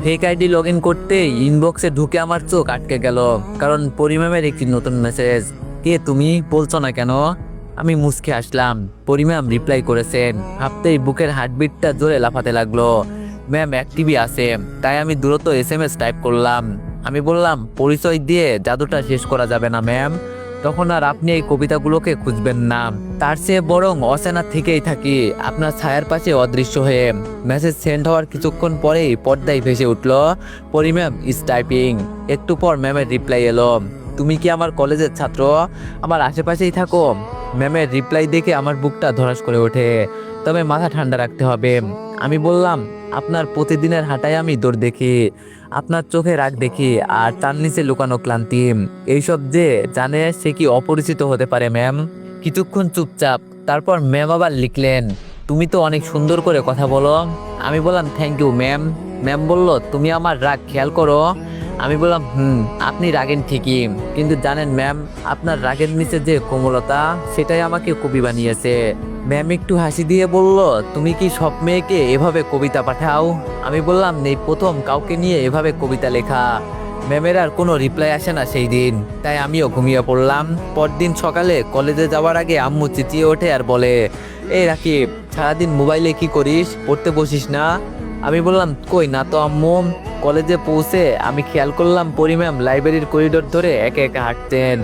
Fake ID log in করতেই ইনবক্সে ঢুকে আমার চোখ আটকে গেল, কারণ পরিম্যামের একটি নতুন মেসেজ। কে তুমি, বলছো না কেন? আমি মুচকে আসলাম। পরিম্যাম রিপ্লাই করেছেন। ভাবতেই বুকের হার্টবিটটা জোরে লাফাতে লাগলো। ম্যাম অ্যাক্টিভই আছে, তাই আমি দ্রুত SMS টাইপ করলাম। আমি বললাম, পরিচয় দিয়ে জাদুটা শেষ করা যাবে না ম্যাম। তখন আর আপনি এই কবিতাগুলোকে খুঁজবেন না, তার চেয়ে বরং অচেনা থেকেই থাকি আপনার ছায়ার পাশে অদৃশ্য হয়ে। মেসেজ সেন্ড হওয়ার কিছুক্ষণ পরেই পর্দায় ভেসে উঠল, পরি ম্যাম ইজ টাইপিং। একটু পর ম্যামের রিপ্লাই এলো, তুমি কি আমার কলেজের ছাত্র? আমার আশেপাশেই থাকো? ম্যামের রিপ্লাই দেখে আমার বুকটা ধড়াস করে ওঠে, তবে মাথা ঠান্ডা রাখতে হবে। আমি বললাম, আপনার প্রতিদিনের হাঁটায় আমি দৌড় দেখি, আপনার চোখে রাগ দেখি, আর তার নিচে লুকানো ক্লান্তি। এইসব যে জানে সে কি অপরিচিত হতে পারে ম্যাম? কিছুক্ষণ চুপচাপ, তারপর ম্যাম আবার লিখলেন, তুমি তো অনেক সুন্দর করে কথা বলো। আমি বললাম, থ্যাংক ইউ ম্যাম। ম্যাম বলল, তুমি আমার রাগ খেয়াল করো? আমি বললাম, আপনি রাগেন ঠিকই, কিন্তু জানেন ম্যাম, আপনার রাগের নিচে যে কোমলতা, সেটাই আমাকে কবি বানিয়েছে। ম্যাম একটু হাসি দিয়ে বলল, তুমি কি সব মেয়েকে এভাবে কবিতা পাঠাও? আমি বললাম, নেই প্রথম কাউকে নিয়ে এভাবে কবিতা লেখা। ম্যামের আর কোনো রিপ্লাই আসে না সেই দিন, তাই আমিও ঘুমিয়ে পড়লাম। পরদিন সকালে কলেজে যাওয়ার আগে আম্মু চেঁচিয়ে ওঠে আর বলে, এই রাকিব, সারাদিন মোবাইলে কি করিস, পড়তে বসিস না? আমি বললাম, কই না তো আম্মু। কলেজে পৌঁছে আমি খেয়াল করলাম পরি ম্যাম লাইব্রেরির করিডোর ধরে একে একে হাঁটতেন,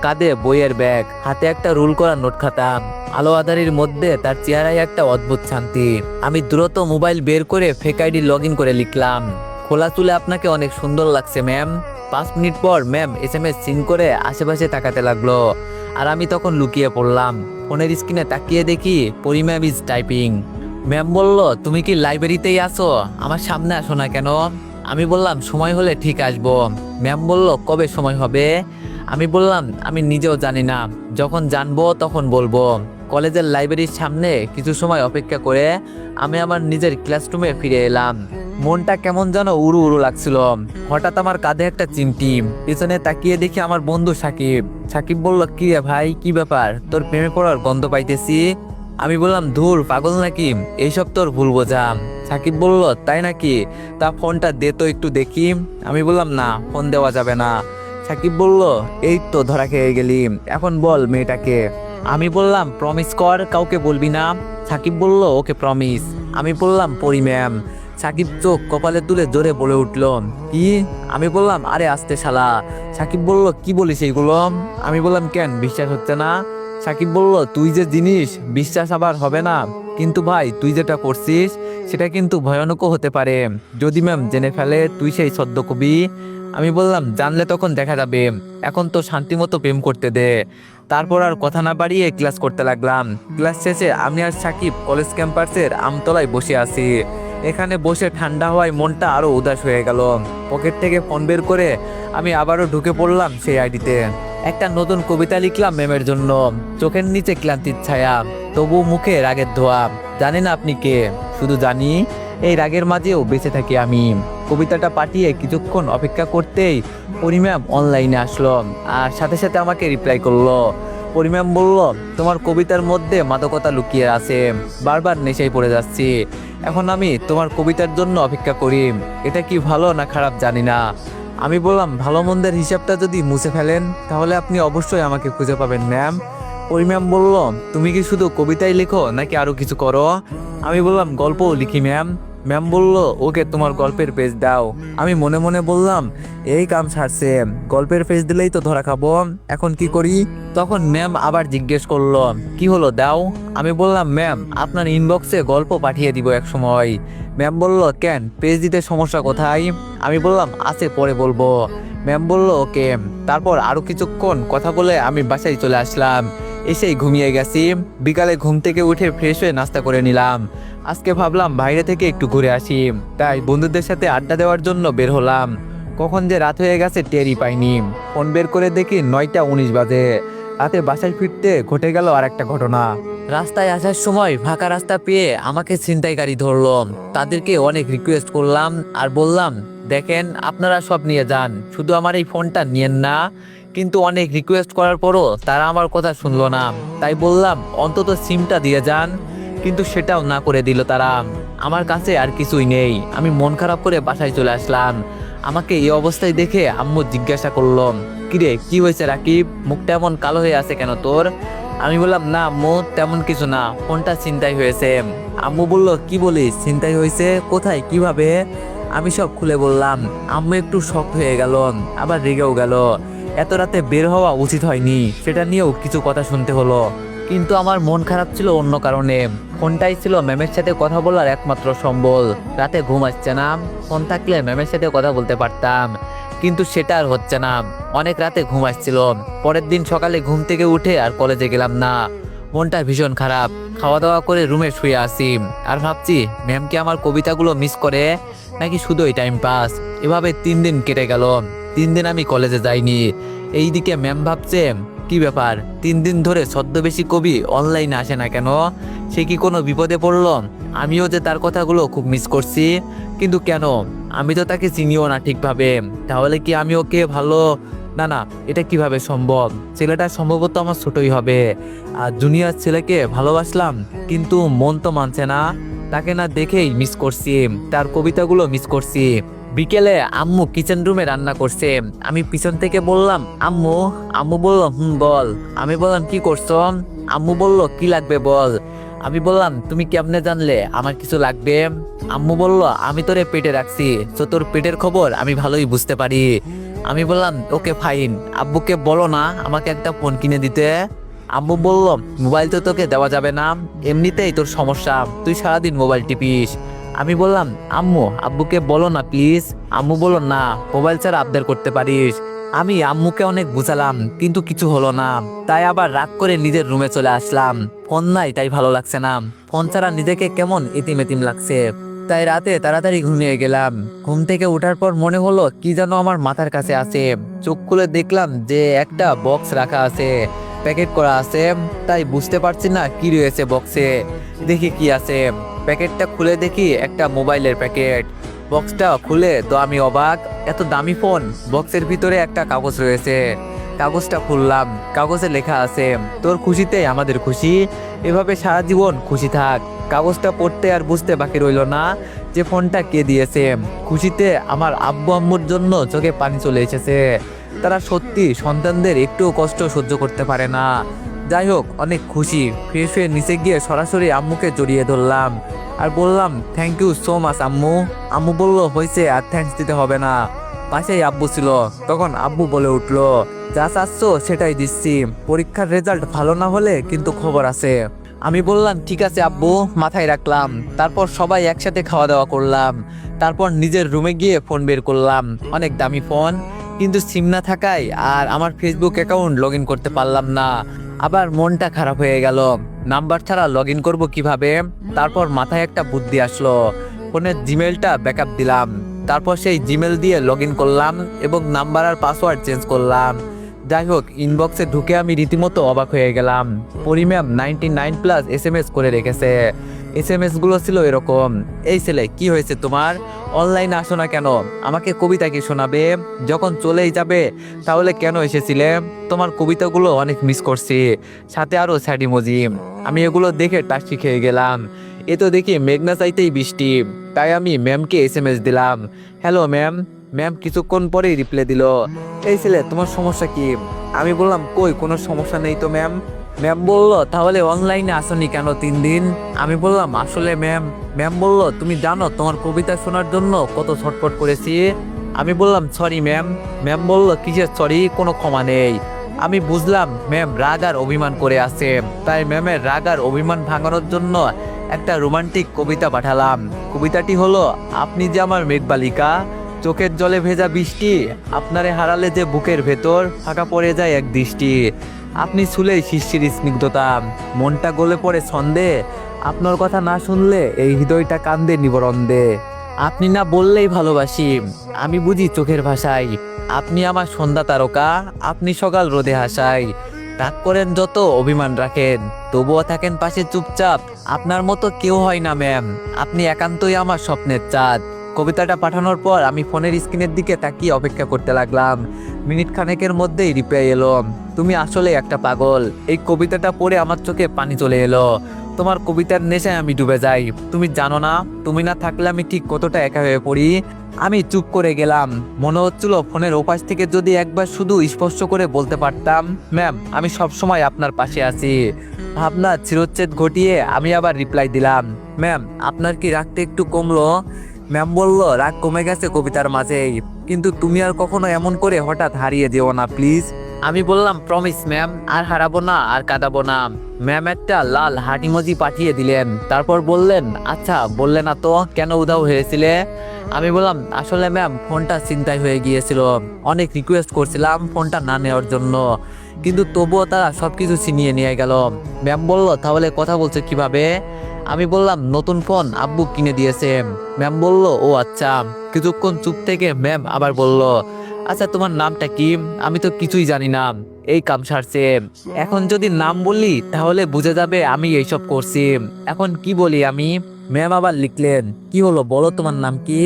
কাঁধে বইয়ের ব্যাগ, হাতে একটা রুল করা নোট খাতা। আলো আঁধারির মধ্যে তার চেহারায় একটা অদ্ভুত শান্তি। আমি দ্রুত মোবাইল বের করে ফেক আইডি লগ ইন করে লিখলাম, খোলা চুলে আপনাকে অনেক সুন্দর লাগছে ম্যাম। 5 মিনিট পর ম্যাম SMS সিন করে আশেপাশে তাকাতে লাগলো, আর আমি তখন লুকিয়ে পড়লাম। ফোনের স্ক্রিনে তাকিয়ে দেখি পরি ম্যাম ইজ টাইপিং। ম্যাম বলল, তুমি কি লাইব্রেরিতেই আছো? আমার সামনে আসো না কেন? আমি বললাম, সময় হলে ঠিক আসবো। ম্যাম বলল, কবে সময় হবে? আমি বললাম, আমি নিজেও জানি না, যখন জানবো তখন বলবো। কলেজের লাইব্রেরির সামনে কিছু সময় অপেক্ষা করে আমি আমার নিজের ক্লাসরুমে ফিরে এলাম। মনটা কেমন যেন উড়ু উড়ু লাগছিল। হঠাৎ আমার কাঁধে একটা চিমটি, পিছনে তাকিয়ে দেখি আমার বন্ধু সাকিব। সাকিব বলল, কি রে ভাই, কি ব্যাপার, তোর প্রেমে পড়ার গন্ধ পাইতেছি। আমি বললাম, ধুর পাগল নাকি, এইসব তোর ভুল বোঝা। সাকিব বলল, তাই নাকি? তা ফোনটা দে তো একটু দেখি। আমি বললাম, না, ফোন দেওয়া যাবে না। সাকিব বলল, এই তো ধরা খেয়ে গেলি, এখন বল মেয়েটাকে। আমি বললাম, প্রমিস কর, কাউকে বলবি না। সাকিব বলল, ওকে প্রমিস। আমি বললাম, পরি ম্যাম। সাকিব চোখ কপালে তুলে জোরে বলে উঠল, কি? আমি বললাম, আরে আস্তে শালা। সাকিব বলল, কি বলিস এইগুলো? আমি বললাম, কেন বিশ্বাস হচ্ছে না? সাকিব বলল, তুই যে জিনিস, বিশ্বাস আবার হবে না। কিন্তু ভাই, তুই যেটা করছিস সেটা কিন্তু ভয়ানকও হতে পারে, যদি ম্যাম জেনে ফেলে তুই সেই সদ্য কবি। আমি বললাম, জানলে তখন দেখা যাবে, এখন তো শান্তিমতো প্রেম করতে দে। তারপর আর কথা না বাড়িয়ে ক্লাস করতে লাগলাম। ক্লাস শেষে আমি আর সাকিব কলেজ ক্যাম্পাসের আমতলায় বসে আছি। এখানে বসে ঠান্ডা হওয়ায় মনটা আরো উদাস হয়ে গেল। পকেট থেকে ফোন বের করে আমি আবারও ঢুকে পড়লাম সেই আইডিতে। একটা নতুন কবিতা লিখলাম ম্যামের জন্য। চোখের নিচে ক্লান্তির ছায়া, তবু মুখে রাগের ধোয়া। জানি না আপনি কে, শুধু জানি এই রাগের মাঝেও বেঁচে থাকি আমি। কবিতাটা পাঠিয়ে কিছুক্ষণ অপেক্ষা করতেই পরি ম্যাম অনলাইনে আসলো, আর সাথে সাথে আমাকে রিপ্লাই করলো। পরি ম্যাম বলল, তোমার কবিতার মধ্যে মাদকতা লুকিয়ে আছে, বারবার নেশায় পড়ে যাচ্ছি। এখন আমি তোমার কবিতার জন্য অপেক্ষা করি। এটা কি ভালো না খারাপ জানি না। আমি বললাম, ভালো মন্দের হিসাবটা যদি মুছে ফেলেন তাহলে আপনি অবশ্যই আমাকে খুঁজে পাবেন ম্যাম। পরি ম্যাম বলল, তুমি কি শুধু কবিতাই লেখো নাকি আরো কিছু করো? আমি বললাম, গল্পও লিখি ম্যাম। ম্যাম বলল, ওকে তোমার গল্পের পেজ দাও। আমি মনে মনে বললাম, এই কাম ছাড়ছে, গল্পের পেজ দিলেই তো ধরা খাবো, এখন কি করি? তখন ম্যাম আবার জিজ্ঞেস করলো, কি হলো, দাও। আমি বললাম, ম্যাম আপনার ইনবক্সে গল্প পাঠিয়ে দিব এক সময়। ম্যাম বলল, কেন, পেজ দিতে সমস্যা কোথায়? আমি বললাম, আছে, পরে বলবো। ম্যাম বলল, ওকে। তারপর আরো কিছুক্ষণ কথা বলে আমি বাসায় চলে আসলাম। এসেই ঘুমিয়ে গেছি। বিকালে ঘুম থেকে উঠে ফ্রেশ হয়ে নাস্তা করে নিলাম। আজকে ভাবলাম বাইরে থেকে একটু ঘুরে আসি, তাই বন্ধুদের সাথে আড্ডা দেওয়ার জন্য বের হলাম। কখন যে রাত হয়ে গেছে টেরই পাইনি। ফোন বের করে দেখি 9টা 19 বাজে। রাতে বাসায় ফিরতে ঘটে গেল আর একটা ঘটনা। রাস্তায় আসার সময় ফাঁকা রাস্তা পেয়ে আমাকে ছিনতাইকারী ধরলো। তাদেরকে অনেক রিকোয়েস্ট করলাম আর বললাম, দেখেন আপনারা সব নিয়ে যান, শুধু আমার এই ফোনটা নিয়েন না। কিন্তু অনেক রিকোয়েস্ট করার পরও তারা আমার কথা শুনলো না। তাই বললাম, অন্তত সিমটা দিয়ে যান, কিন্তু সেটাও না করে দিল তারা। আমার কাছে আর কিছুই নেই। আমি মন খারাপ করে বাসায় চলে আসলাম। আমাকে এই অবস্থায় দেখে আম্মু জিজ্ঞাসা করলো, কিরে কি হয়েছে রাকিব, মুখটা এমন কালো হয়ে আছে কেন তোর? আমি বললাম, না আম্মু তেমন কিছু না, ফোনটা ছিনতাই হয়েছে। আম্মু বলল, কি বলিস, ছিনতাই হয়েছে? কোথায়, কিভাবে? আমি সব খুলে বললাম। আম্মু একটু শক্ট হয়ে গেল, আবার রেগেও গেল। এত রাতে বের হওয়া উচিত হয়নি, সেটা নিয়েও কিছু কথা শুনতে হলো। কিন্তু আমার মন খারাপ ছিল অন্য কারণে। ফোনটাই ছিল ম্যামের সাথে কথা বলার একমাত্র সম্বল। রাতে ঘুম আসছে না, ফোন থাকলে ম্যামের সাথে কথা বলতে পারতাম, কিন্তু সেটা আর হচ্ছে না। অনেক রাতে ঘুম আসছিল। পরের দিন সকালে ঘুম থেকে উঠে আর কলেজে গেলাম না। মনটা ভীষণ খারাপ। খাওয়া দাওয়া করে রুমে শুয়ে আসি আর ভাবছি, ম্যাম কি আমার কবিতাগুলো মিস করে, নাকি শুধুই টাইম পাস? এভাবে 3 দিন কেটে গেল। 3 দিন আমি কলেজে যাইনি। এইদিকে ম্যাম ভাবছে, কি ব্যাপার, 3 দিন ধরে ছদ্মবেশী কবি অনলাইনে আসে না কেন? সে কি কোনো বিপদে পড়লো? আমিও যে তার কথাগুলো খুব মিস করছি, কিন্তু কেন? আমি তো তাকে চিনিও না ঠিকভাবে। তাহলে কি আমি ওকে ভালো, না না, এটা কিভাবে সম্ভব? ছেলেটা সম্ভবত আমার ছোটই হবে। আর জুনিয়র ছেলেকে ভালোবাসলাম, কিন্তু মন তো মানছে না। তাকে না দেখেই মিস করছি, তার কবিতাগুলো মিস করছি। বিকেলে আম্মু কিচেন রুমে রান্না করছে। আমি পিছন থেকে বললাম, আম্মু। আম্মু বলল, বল। আমি বললাম, কি করছো? আম্মু বলল, কি লাগবে বল। আমি বললাম, তুমি কেমনে জানলে আমার কিছু লাগবে? আম্মু বলল, আমি তোরে পেটে রাখছি, তো তোর পেটের খবর আমি ভালোই বুঝতে পারি। আমি বললাম, ওকে ফাইন, আব্বুকে বলো না আমাকে একটা ফোন কিনে দিতে। আম্মু বলল, মোবাইল তো তোকে দেওয়া যাবে না, এমনিতেই তোর সমস্যা, তুই সারাদিন মোবাইল টিপিস। আমি বললাম, আম্মু আব্বুকে বলো না প্লিজ। আম্মু বলল, না, মোবাইল ছাড়া আবদার করতে পারিস। আমি আম্মুকে অনেক বুঝালাম, কিন্তু কিছু হলো না। তাই আবার রাগ করে নিজের রুমে চলে আসলাম। ফোন নাই তাই ভালো লাগছে না, ফোন ছাড়া নিজেকে কেমন এতিম এতিম লাগছে। তাই রাতে তাড়াতাড়ি ঘুমিয়ে গেলাম। ঘুম থেকে ওঠার পর মনে হলো কি যেন আমার মাথার কাছে আছে। চোখ খুলে দেখলাম যে একটা বক্স রাখা আছে, প্যাকেট করা আছে। তাই বুঝতে পারছি না কি রয়েছে বক্সে। দেখি কি আছে। প্যাকেটটা খুলে দেখি একটা মোবাইলের প্যাকেট। বক্সটা খুলে তো আমি অবাক, এত দামি ফোন, বক্সের ভিতরে একটা কাগজ রয়েছে। কাগজটা খুললাম, কাগজে লেখা আছে, তোর খুশিতে আমাদের খুশি, এভাবে সারা জীবন খুশি থাক। কাগজটা পড়তে আর বুঝতে বাকি রইল না যে ফোনটা কে দিয়েছে। খুশিতে আমার আব্বু আম্মুর জন্য চোখে পানি চলে এসেছে। তারা সত্যি সন্তানদের একটু কষ্ট সহ্য করতে পারে না। যাই হোক, অনেক খুশি। ফ্রেশ হয়ে নিচে গিয়ে সরাসরি আম্মুকে জড়িয়ে ধরলাম আর বললাম, থ্যাংক ইউ সো মাচ আম্মু। আম্মু বলল, হয়েছে, আর থ্যাঙ্কস দিতে হবে না। পাশেই আব্বু ছিল। তখন আব্বু বলে উঠলো, যা চাচ্ছ সেটাই দিচ্ছি, পরীক্ষার রেজাল্ট ভালো না হলে কিন্তু খবর আছে। আমি বললাম, ঠিক আছে আব্বু, মাথায় রাখলাম। তারপর সবাই একসাথে খাওয়া দাওয়া করলাম। তারপর নিজের রুমে গিয়ে ফোন বের করলাম, অনেক দামি ফোন, কিন্তু সিম না থাকায় আর আমার ফেসবুক অ্যাকাউন্ট লগ ইন করতে পারলাম না। আবার মনটা খারাপ হয়ে গেল, নাম্বার ছাড়া লগ ইন করবো কিভাবে? তারপর মাথায় একটা বুদ্ধি আসলো, ফোনের জিমেলটা ব্যাকআপ দিলাম। তারপর সেই জিমেল দিয়ে লগ ইন করলাম এবং নাম্বার আর পাসওয়ার্ড চেঞ্জ করলাম। যাই হোক, ইনবক্সে ঢুকে আমি রীতিমতো অবাক হয়ে গেলাম। পরিম্যাম 99+ SMS করে রেখেছে। SMS গুলো ছিল এরকম, এই ছেলে কি হয়েছে তোমার, অনলাইনে আসো না কেন, আমাকে কবিতা কি শোনাবে, যখন চলেই যাবে তাহলে কেন এসেছিলে, তোমার কবিতাগুলো অনেক মিস করছি, সাথে আরো স্যাড ইমোজি। আমি এগুলো দেখে টাস্কি খেয়ে গেলাম। এ তো দেখি মেঘনা চাইতেই বৃষ্টি। তাই আমি ম্যামকে SMS দিলাম, হ্যালো ম্যাম। ম্যাম কিছুক্ষণ পরেই রিপ্লাই দিল, এই ছেলে তোমার সমস্যা কি? আমি বললাম, কই কোনো সমস্যা নেই তো ম্যাম। ম্যাম বলল, তাহলে অনলাইনে আসনি কেন 3 দিন? আমি বললাম, আসলে ম্যাম। ম্যাম বলল, তুমি জানো তোমার কবিতা শোনার জন্য কত ছটফট করেছি? আমি বললাম, সরি ম্যাম। ম্যাম বলল, কিসের সরি, কোনো ক্ষমা নেই। আমি বুঝলাম ম্যাম রাগ আর অভিমান করে আছে। তাই ম্যামের রাগ আর অভিমান ভাঙানোর জন্য একটা রোমান্টিক কবিতা পাঠালাম। কবিতাটি হলো, আপনি যে আমার মেঘবালিকা, চোখের জলে ভেজা বৃষ্টি, আপনারে হারালে যে বুকের ভেতর ফাঁকা পড়ে যায় এক দৃষ্টি, আপনি ছুলেই শিশির স্নিগ্ধতা, মনটা গলে পড়ে ছন্দে, আপনার কথা না শুনলে এই হৃদয়টা কান্দে নিবরন্দে, আপনি না বললেই ভালোবাসি, আমি বুঝি চোখের ভাষায়, আপনি আমার সন্ধ্যা তারকা, আপনি সকাল রোদে হাসায়, রাগ করেন যত অভিমান রাখেন তবুও থাকেন পাশে চুপচাপ, আপনার মতো কেউ হয় না ম্যাম, আপনি একান্তই আমার স্বপ্নের চাঁদ। কবিতাটা পাঠানোর পর আমি ফোনের স্ক্রিনের দিকে তাকিয়ে অপেক্ষা করতে লাগলাম। মিনিট খানেকের মধ্যেই রিপ্লাই এলো, তুমি আসলে একটা পাগল। এই কবিতাটা পড়ে আমার চোখে পানি চলে এলো। তোমার কবিতার নেশায় আমি ডুবে যাই। তুমি জানো না, তুমি না থাকলে আমি ঠিক কতটা একা হয়ে পড়ি। আমি চুপ করে গেলাম। মনে হচ্ছিল ফোনের ওপাশ থেকে যদি একবার শুধু স্পষ্ট করে বলতে পারতাম, ম্যাম আমি সব সময় আপনার পাশে আছি। ভাবনা চিরচ্ছেদ ঘটিয়ে আমি আবার রিপ্লাই দিলাম, ম্যাম আপনার কি রাগটা একটু কমলো? ম্যাম বলল, রাগ কমে গেছে কবিতার মাঝেই, কিন্তু তুমি আর কখনো এমন করে হঠাৎ হারিয়ে দিও না প্লিজ। আমি বললাম, প্রমিস ম্যাম, আর হারাবো না, আর কাঁদাবো না। ম্যাম একটা লাল হার্ট ইমোজি পাঠিয়ে দিলেন, তারপর বললেন, আচ্ছা বললে না তো কেন উধাও হয়েছিলে? আমি বললাম, আসলে ম্যাম ফোনটা ছিনতাই হয়ে গিয়েছিল। অনেক রিকোয়েস্ট করছিলাম ফোনটা না নেওয়ার জন্য, কিন্তু তবুও তারা সবকিছু ছিনিয়ে নিয়ে গেল। ম্যাম বলল, তাহলে কথা বলছো কিভাবে? আমি বললাম, নতুন ফোন আব্বু কিনে দিয়েছে। ম্যাম বলল, ও আচ্ছা। কিছুক্ষণ চুপ থেকে ম্যাম আবার বলল, আচ্ছা তোমার নামটা কি? আমি তো কিছুই জানি না। এই কাম সারছে। এখন যদি নাম বলি তাহলে বুঝে যাবে আমি এইসব করছি। এখন কি বলি আমি? ম্যাম আবার লিখলেন, কি হলো বলো, তোমার নাম কি?